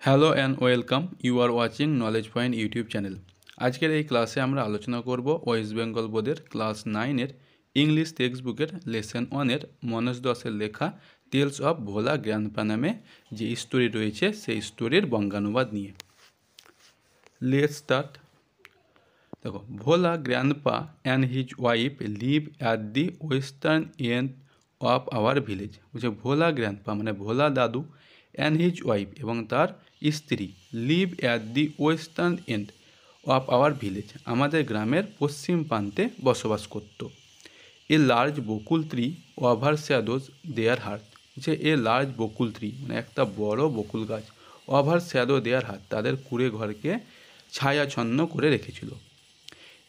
Hello and welcome, you are watching knowledge point YouTube channel. আজকের এই ক্লাসে আমরা আলোচনা করব ওয়েস্ট বেঙ্গল বোর্ডের ক্লাস 9-এর ইংলিশ টেক্সট বুকের লেসন 1-এর মনোজ দাসের লেখা টেলস অফ ভোলা গ্র্যান্ডপা নামে যে স্টোরি রয়েছে সেই স্টোরির বঙ্গানুবাদ নিয়ে। Let's start. দেখো, Bhola grandpa and his wife live at the western end of our village. বলছে ভোলা গ্র্যান্ডপা মানে ভোলা দাদু অ্যান্ড হিজ ওয়াইফ এবং তার স্ত্রী live at the western end of our village আমাদের গ্রামের পশ্চিম প্রান্তে বসবাস করত। A large bakul tree overshadows their hut. যে এ লার্জ বকুল ট্রি মানে একটা বড় বকুল গাছ ওভার শ্যাডো দেয়ার হার্ট তাদের কুড়ে ঘরকে ছায়াচ্ছন্ন করে রেখেছিল।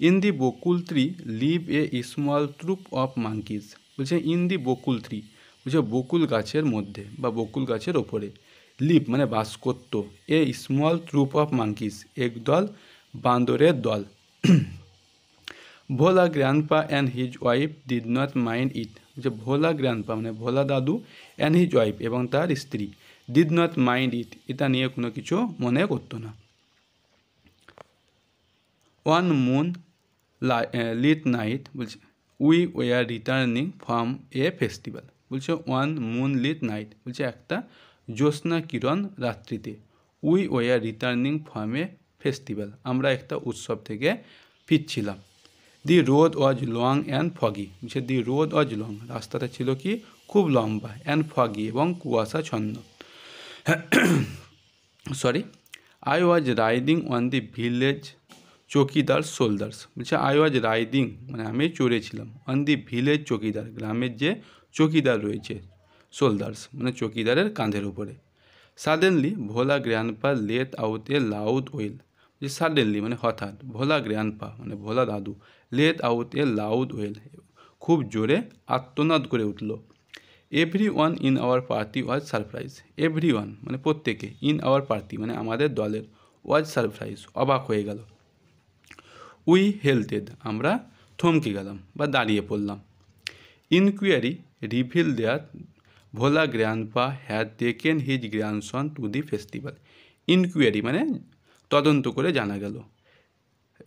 In the bakul tree live a small troop of monkeys. বলছে ইন দি বকুল ট্রি বলছে বকুল গাছের মধ্যে বা বকুল গাছের ওপরে, লিভ মানে বাস করত, a small troop of monkeys একদল বান্দরের দল। Bhola grandpa and his wife did not mind it. যে ভোলা গ্র্যান্ডপা মানে ভোলা দাদু অ্যান্ড হিজ ওয়াইফ এবং তার স্ত্রী ডিড নট মাইন্ড ইট এটা নিয়ে কোনো কিছু মনে করতো না। ওয়ান মুন লিট নাইট বলছে we were returning from a festival. বলছে ওয়ান মুন লিট নাইট বলছে একটা জ্যোৎস্না কিরণ রাত্রিতে, we were returning from a festival আমরা একটা উৎসব থেকে ফিরছিলাম। দি road was long and foggy. বলছে দি রোড ওয়াজ লং রাস্তাটা ছিল কি খুব লম্বা, অ্যান্ড ফগি এবং কুয়াশাচ্ছন্ন। Sorry, I was riding on the village chowkidar shoulders. বলছে আই ওয়াজ রাইডিং মানে আমি চড়েছিলাম, অন দি ভিলেজ চৌকিদার গ্রামের যে চৌকিদার রয়েছে, শোল্ডার্স মানে চৌকিদারের কাঁধের উপরে। Suddenly Bhola grandpa late out a loud well. যে সাডেনলি মানে হঠাৎ, ভোলা গ্র্যান্ডপা মানে ভোলা দাদু, late out a loud well খুব জোরে আর্তনাদ করে উঠল। Every one in our party was surprise. Every one মানে প্রত্যেকে, ইন আওয়ার পার্টি মানে আমাদের দলের, ওয়াজ সারপ্রাইজ অবাক হয়ে গেল। উই হেল্টেড আমরা থমকে গেলাম বা দাঁড়িয়ে পড়লাম। Inquiry reveal there Bhola grandpa had taken his grandson to the festival. Inquiry মানে তদন্ত করে জানা গেল,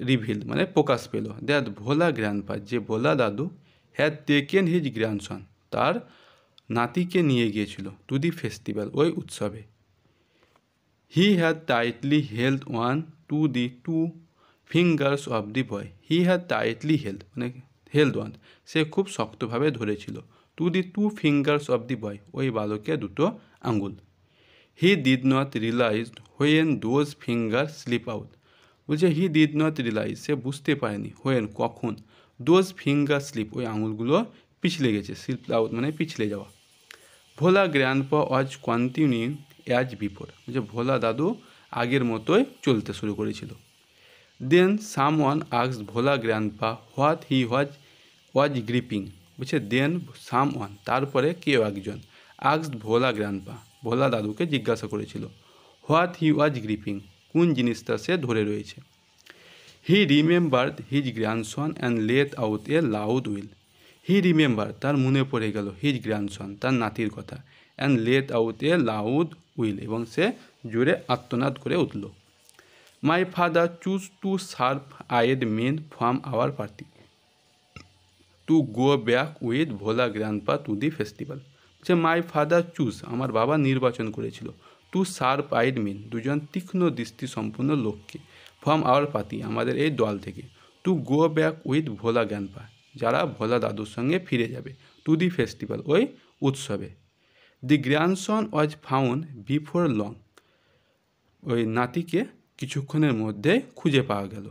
রিভিল মানে প্রকাশ পেল, দ্যাট ভোলা গ্র্যান্ডপা যে ভোলা দাদু হ্যাড টেকেন হিজ গ্র্যান্ডসন তার নাতিকে নিয়ে গিয়েছিল টু দি ফেস্টিভ্যাল ওই উৎসবে। He had tightly held one to the two fingers of the boy. He had tightly held মানে হেল্ড ওয়ান সে খুব শক্তভাবে ধরেছিল, to the two fingers of the boy ওই বালকের দুটো আঙ্গুল। He did not realize when those finger slip out. বলছে হি ডিড নট রিয়েলাইজ সে বুঝতে পারেনি, হোয়েন কখন, দোজ ফিঙ্গার স্লিপ ওই আঙুলগুলো পিছলে গেছে, স্লিপ আউট মানে পিছলে যাওয়া। Bhola grandpa was continuing as before. বলছে ভোলা দাদু আগের মতোই চলতে শুরু করেছিল। Then someone asked Bhola grandpa what he was gripping. বলছে দেন সামওয়ান তারপরে কেউ একজন, আস্কড ভোলা গ্র্যান্ডপা ভোলা দাদুকে জিজ্ঞাসা করেছিল, হোয়াট হি ওয়াজ গ্রিপিং কোন জিনিসটা সে ধরে রয়েছে। He remembered his grandson and let out a loud wail. He remember তার মনে পড়ে গেল, হিজ গ্র্যান্ডসন তার নাতির কথা, and let out a loud wail এবং সে জোরে আর্তনাদ করে উঠল। My father choose to serve eyed men from our party to go back with Bhola grandpa to the festival. যে মাই ফাদার চুজ আমার বাবা নির্বাচন করেছিল, টু সার্ভ আইড মেন দুজন তীক্ষ্ণ দৃষ্টি সম্পন্ন লোককে, ফ্রম আওয়ার পার্টি আমাদের এই দল থেকে, two go back with Bhola grandpa যারা ভোলা দাদুর সঙ্গে ফিরে যাবে, টু দি ফেস্টিভ্যাল ওই উৎসবে। The grandson was found before long ওই নাতিকে কিছুক্ষণের মধ্যে খুঁজে পাওয়া গেল।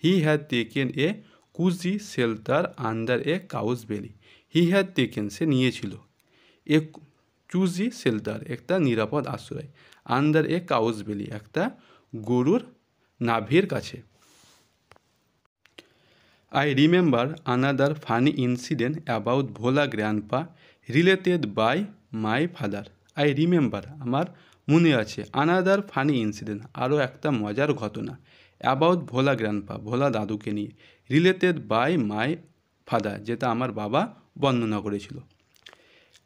He had taken a cozy shelter under a cow's belly. He had taken সে নিয়েছিল, এ চুজি শেল্টার একটা নিরাপদ আশ্রয়, আন্ডার এ কাউস বেলি একটা গরুর নাভির কাছে। I remember another funny incident about Bhola grandpa related by my father. I remember আমার মনে আছে, আনাদার ফানি ইনসিডেন্ট আরও একটা মজার ঘটনা, অ্যাবাউট ভোলা গ্র্যান্ডপা ভোলা দাদুকে নিয়ে, রিলেটেড বাই মাই ফাদার যেটা আমার বাবা বর্ণনা করেছিল।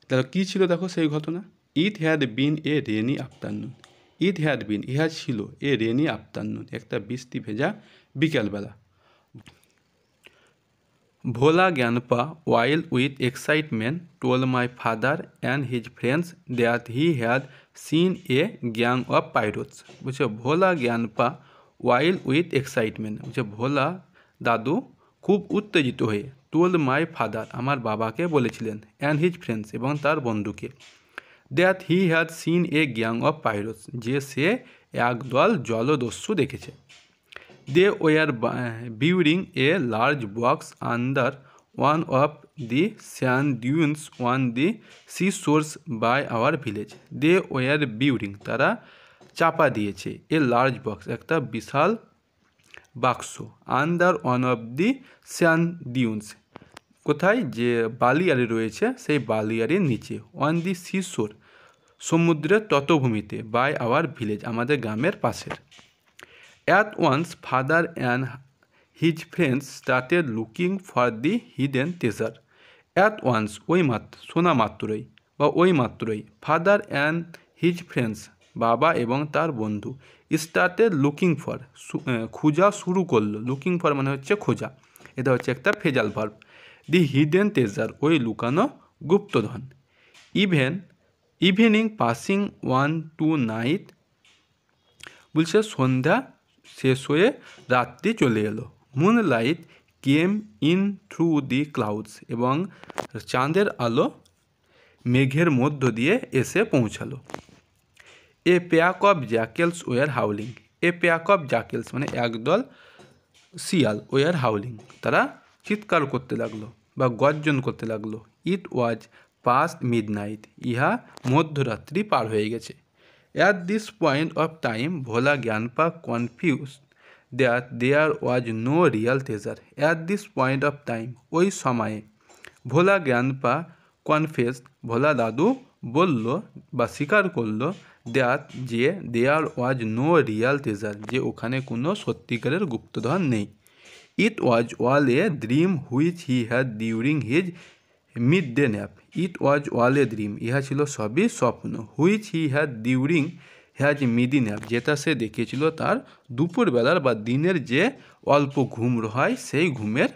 দেখো কী ছিল, দেখো সেই ঘটনা। It had been a rainy afternoon. It had been, ইহা ছিল এ রেনি আফটারনুন, একটা বৃষ্টি ভেজা বিকেলবেলা। ভোলা জ্ঞানপা while with excitement told my father and his friends that he had seen a gang of pirates। বলছে ভোলা জ্ঞানপা while with excitement, বলছে ভোলা দাদু খুব উত্তেজিত হয়ে told my father, আমার বাবাকে বলেছিলেন, and his friends, এবং তার বন্ধুকে, that he had seen a gang of pirates, যে সে একদল জলদস্যু দেখেছে। They were burying a large box under one of the sand dunes on the seashores by our village। They were burying, তারা চাপা দিয়েছে, a large box, একটা বিশাল বাক্স, under one of the sand dunes, কোথায়, যে বালিয়ারি রয়েছে সেই বালিয়ারির নিচে, অন দি সিশোর, সমুদ্রের তটভূমিতে, বাই আওয়ার ভিলেজ, আমাদের গ্রামের পাশের। At once father and his friends started looking for the hidden treasure। At once, ওই মাত্র, শোনা মাত্রই বা ওই মাত্রই, ফাদার অ্যান্ড হিজ ফ্রেন্ডস, বাবা এবং তার বন্ধু, স্টার্টেড লুকিং ফর, খোঁজা শুরু করলো, লুকিং ফর মানে হচ্ছে খোঁজা, এটা হচ্ছে একটা phrasal verb, the hidden treasure, ওই লুকানো গুপ্তধন। Evening passing on to night, বলছে সন্ধ্যা শেষ হয়ে রাত্রি চলে এলো। Moonlight came in through the clouds, এবং চাঁদের আলো মেঘের মধ্য দিয়ে এসে পৌঁছালো। A pack of jackals were howling, a pack of jackals মানে একদল শিয়াল, ওয়ার হাউলিং, তারা চিৎকার করতে লাগলো বা গর্জন করতে লাগলো। ইট ওয়াজ পাস্ট মিডনাইট, ইহা মধ্যরাত্রি পার হয়ে গেছে। At this point of time, Bhola Gyanpa confused that there was no real treasure। At this point of time, ওই সময়ে, ভোলা জ্ঞানপা কনফেসড, ভোলা দাদু বলল বা স্বীকার করলো, দ্যাট যে there was no real treasure, যে ওখানে কোনো সত্যিকারের গুপ্তধন নেই। It was all a dream which he had during his midday nap. It was all a dream, ইহা ছিল সবই স্বপ্ন, which he had during has midday nap, যেটা সে দেখেছিল তার দুপুরবেলার বা দিনের যে অল্প ঘুম হয় সেই ঘুমের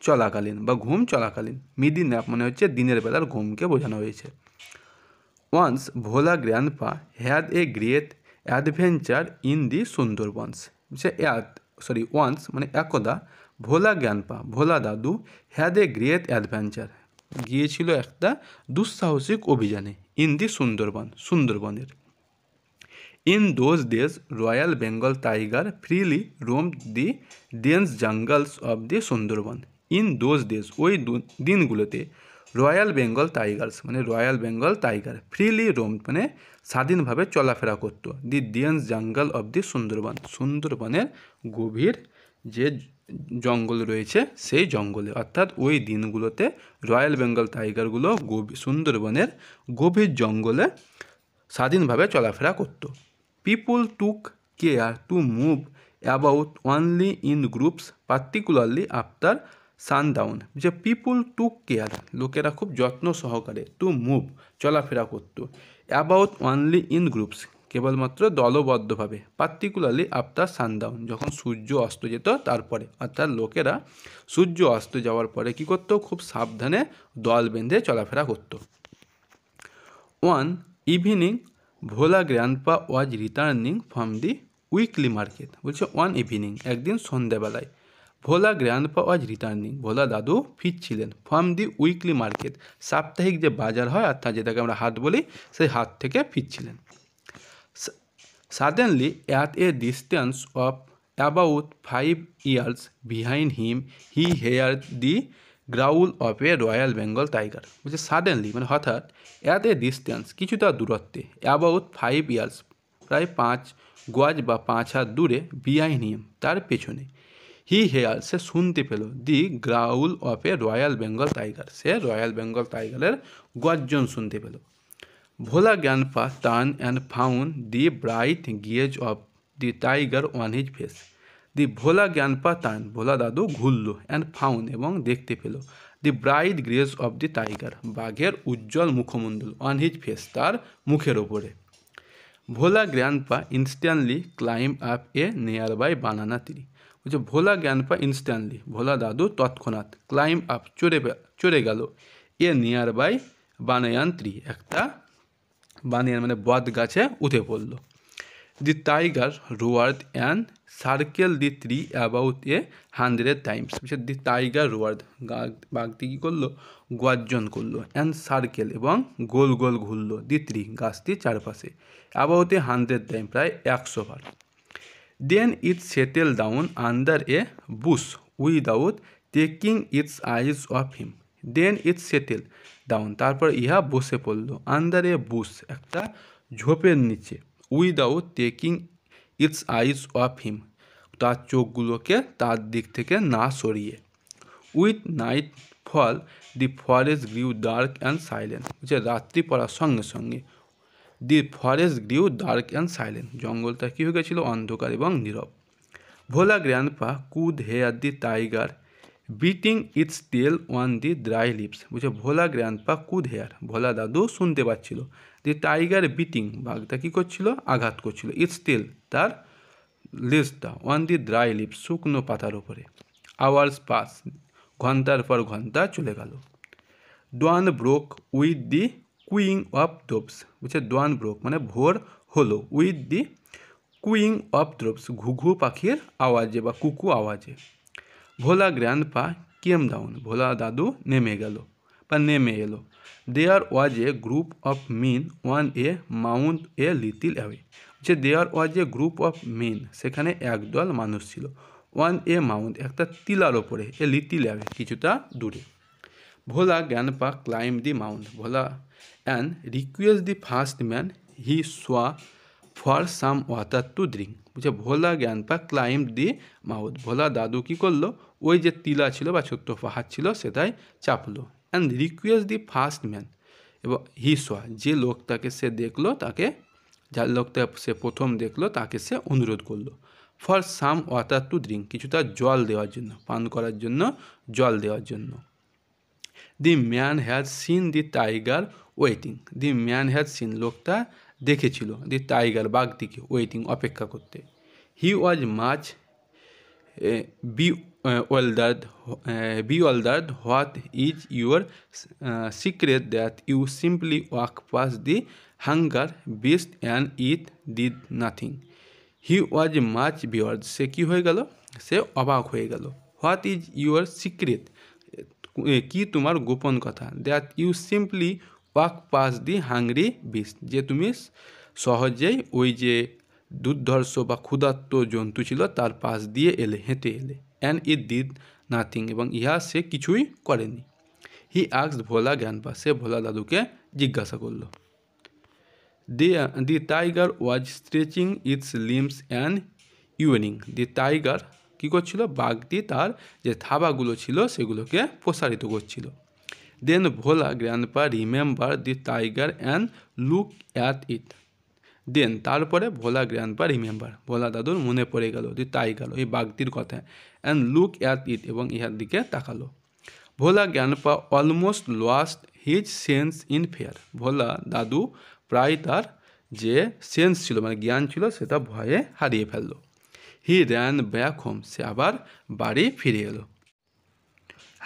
চলাকালীন বা ঘুম চলাকালীন। মিডি ন্যাপ মানে হচ্ছে দিনের বেলার ঘুমকে বোঝানো হয়েছে। Once Bhola grandpa had a great adventure in the Sundarbans, once মানে একদা, ভোলা জ্ঞানপা, ভোলা দাদু, হ্যাড এ গ্রেট অ্যাডভেঞ্চার, গিয়েছিল একটা দুঃসাহসিক অভিযানে, ইন দি সুন্দরবন, সুন্দরবনের। In those days royal Bengal tiger freely roam the dense jungles of the Sundarbans. In those days, ওই দিনগুলোতে, রয়্যাল বেঙ্গল টাইগার্স মানে royal Bengal tiger, freely roam মানে স্বাধীনভাবে চলাফেরা করতো, the dense jungle of the Sundarbans, সুন্দরবনের গভীর যে জঙ্গল রয়েছে সেই জঙ্গলে, অর্থাৎ ওই দিনগুলোতে রয়্যাল বেঙ্গল টাইগারগুলো সুন্দরবনের গভীর জঙ্গলে স্বাধীনভাবে চলাফেরা করতো। People took care to move about only in groups, particularly after sundown, যে পিপুল টুক কেয়ার, লোকেরা খুব যত্ন সহকারে, টু মুভ চলাফেরা করতো, অ্যাবাউট অনলি ইন গ্রুপস কেবলমাত্র দলবদ্ধভাবে, পার্টিকুলারলি আফটার সানডাউন যখন সূর্য অস্ত যেত তারপরে, অর্থাৎ লোকেরা সূর্য অস্ত যাওয়ার পরে কী করতো, খুব সাবধানে দল বেঁধে চলাফেরা করতো। One evening Bhola grandpa was returning from the weekly market, বলছে ওয়ান ইভিনিং একদিন সন্ধ্যাবেলায়, ভোলা গ্র্যান্ডপা ওয়াজ রিটার্নিং, ভোলা দাদু ফিরছিলেন, ফ্রম দি উইকলি মার্কেট সাপ্তাহিক যে বাজার হয় অর্থাৎ যেটাকে আমরা হাট বলি, সেই হাট থেকে ফিরছিলেন। Suddenly at a distance of about 5 years behind him he heard the growl of a royal Bengal tiger, বলছে সাডেনলি মানে হঠাৎ, অ্যাট এ ডিস্টেন্স কিছুটা দূরত্বে, অ্যাবাউট 5 years প্রায় 5 গজ বা 5 হাত দূরে, বিহাইন্ড হিম তার পেছনে, হি হেয়ার সে শুনতে পেল, the growl of a royal Bengal tiger সে রয়্যাল বেঙ্গল টাইগারের গর্জন শুনতে পেল। Bhola grandpa turn and found the bright gaze of the tiger on his face. The Bhola grandpa turn Bhola দাদু ঘুরল, অ্যান্ড ফাউন্ড এবং দেখতে পেল, the bright graze of the tiger বাঘের উজ্জ্বল মুখমণ্ডল, অন হিজ ফেস তার মুখের ওপরে। Bhola grandpa instantly climb up a nearby banana tree. বলছে ভোলা গ্র্যান্ডপা ইনস্ট্যান্টলি, ভোলা দাদু তৎক্ষণাৎ, ক্লাইম আপ চড়ে গেল, a nearby banyan tree, একটা বানিয়ান মানে বট গাছে উঠে পড়ল। The tiger roared and circle the tree about 100 times. The tiger roared, বাঘটি কী করলো, গর্জন করলো, অ্যান্ড সার্কেল এবং গোল গোল ঘুরলো, দি ট্রি গাছটির চারপাশে, অ্যাবাউট 100 টাইম প্রায় 100 বার। Then it settle down under a bush without taking its eyes off him. Then it settle down, তারপর ইহা বসে পড়লো, আন্ডার এ বুশ একটা ঝোপের নিচে, without taking its eyes off him তার চোখগুলোকে তার দিক থেকে না সরিয়ে। With nightfall the forest grew dark and silent. যে রাত্রি পড়ার সঙ্গে সঙ্গে the forest grew dark and silent, জঙ্গলটা কী হয়ে গেছিলো, অন্ধকার এবং নীরব। Bhola grandpa could hear the tiger beating its tail on the dry lips. বুঝছে Bhola grandpa could hear, Bhola দাদু শুনতে পাচ্ছিল, দি টাইগার বিটিং বাঘটা কী করছিল, আঘাত করছিল, ইটস টেল তার লেজটা, অন দি ড্রাই লিপস শুকনো পাতার ওপরে। আওয়ার্স পাস ঘন্টার পর ঘন্টা চলে গেল। Dawn broke with the cooing of doves. বুঝছে ডোয়ান ব্রোক মানে ভোর হলো, with the cooing of doves ঘুঘু পাখির আওয়াজে বা কুকু আওয়াজে। ভোলা গ্র্যান্ডপা কেম ডাউন, ভোলা দাদু নেমে গেল বা নেমে এলো। There was a group of men on a mount a little away. যে there was a group of men, সেখানে একদল মানুষ ছিল, ওয়ান এ মাউন্ট একটা টিলার ওপরে, এ লিটিল অ্যাওয়ে কিছুটা দূরে। Bhola grandpa climb the mount, Bhola and request the first man he saw for some water to drink. বুঝছে Bhola grandpa climb the mount, Bhola দাদু কী করলো, ওই যে টিলা ছিল বা ছোট্ট পাহাড় ছিল সেটাই চাপলো, and request the first man এবং হি সোয়া যে লোকটাকে সে দেখলো, তাকে যার লোকটা সে প্রথম দেখলো তাকে সে অনুরোধ করলো, for some water to drink কিছুটা জল দেওয়ার জন্য, পান করার জন্য জল দেওয়ার জন্য। The man has seen the tiger waiting, the man has seen লোকটা দেখেছিল, দি টাইগার বাঘটিকে, ওয়েটিং অপেক্ষা করতে। He was much bewildered, what is your secret that you simply walk past the hunger beast and eat did nothing? He was much bewildered, সে কী হয়ে গেল, সে অবাক হয়ে গেল। হোয়াট ইজ ইউর সিক্রেট, কি তোমার গোপন কথা, that you simply walk past the hungry beast, যে তুমি সহজেই ওই যে দুর্ধর্ষ বা ক্ষুধার্ত জন্তু ছিল তার পাশ দিয়ে এলে, হেঁটে এলে। অ্যান্ড ইট ডিড নাথিং এবং ইহা সে কিছুই করেনি। হি আস্কড ভোলা গ্র্যান্ডপা, সে ভোলা দাদুকে জিজ্ঞাসা করল। The tiger was stretching its limbs and yawning, the tiger কী করছিল, বাঘটি তার যে থাবাগুলো ছিল সেগুলোকে প্রসারিত করছিল। Then Bhola grandpa remember the tiger and look at it. Then তারপরে ভোলা গ্র্যান্ডপা রিমেম্বার, ভোলা দাদুর মনে পড়ে গেল, দি টাইগার ওই বাঘটির কথা, অ্যান্ড লুক অ্যাট ইট এবং ইহার দিকে তাকালো। Bhola grandpa almost lost his sense in fear, Bhola দাদু প্রায় তার যে সেন্স ছিল মানে জ্ঞান ছিল সেটা ভয়ে হারিয়ে ফেলল। হি র্যান ব্যাক হোম, সে আবার বাড়ি ফিরে এলো।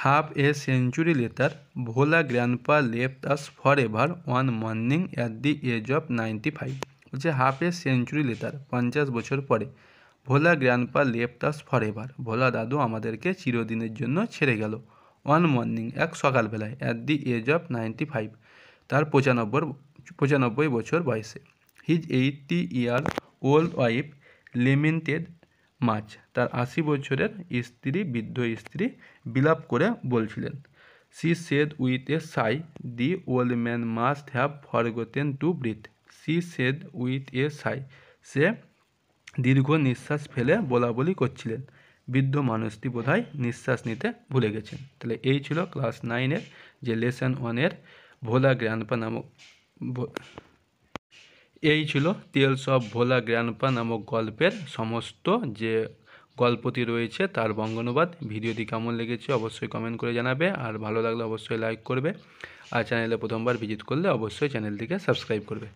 Half a century later Bhola grandpa left us forever one morning at the age of 95। বলছে হাফ এ সেঞ্চুরি লেটার 50 বছর পরে, Bhola grandpa left us forever, Bhola দাদু আমাদেরকে চিরদিনের জন্য ছেড়ে গেল, ওয়ান মর্নিং এক সকালবেলায়, অ্যাট দি এজ অফ 95 তার 95 বছর বয়সে। His 80 year old wife lamented মাছ, তার 80 বছরের স্ত্রী, বৃদ্ধ স্ত্রী বিলাপ করে বলছিলেন। C said with a sigh the old man must have forgotten to breathe, she said with a sigh, সে দীর্ঘ নিঃশ্বাস ফেলে বলা করছিলেন, বৃদ্ধ মানুষটি বোধহয় নিঃশ্বাস নিতে ভুলে গেছেন। তাহলে এই ছিল ক্লাস 9-এর যে লেসন 1-এর ভোলা গ্র্যান্ডপা নামক, এই ছিল টেলস অফ ভোলা গ্র্যান্ডপা নামক গল্পের সমস্ত যে গল্পটি রয়েছে তার বঙ্গানুবাদ। ভিডিওটি কেমন লেগেছে অবশ্যই কমেন্ট করে জানাবে, আর ভালো লাগলে অবশ্যই লাইক করবে, আর চ্যানেলে প্রথমবার ভিজিট করলে অবশ্যই চ্যানেলটিকে সাবস্ক্রাইব করবে।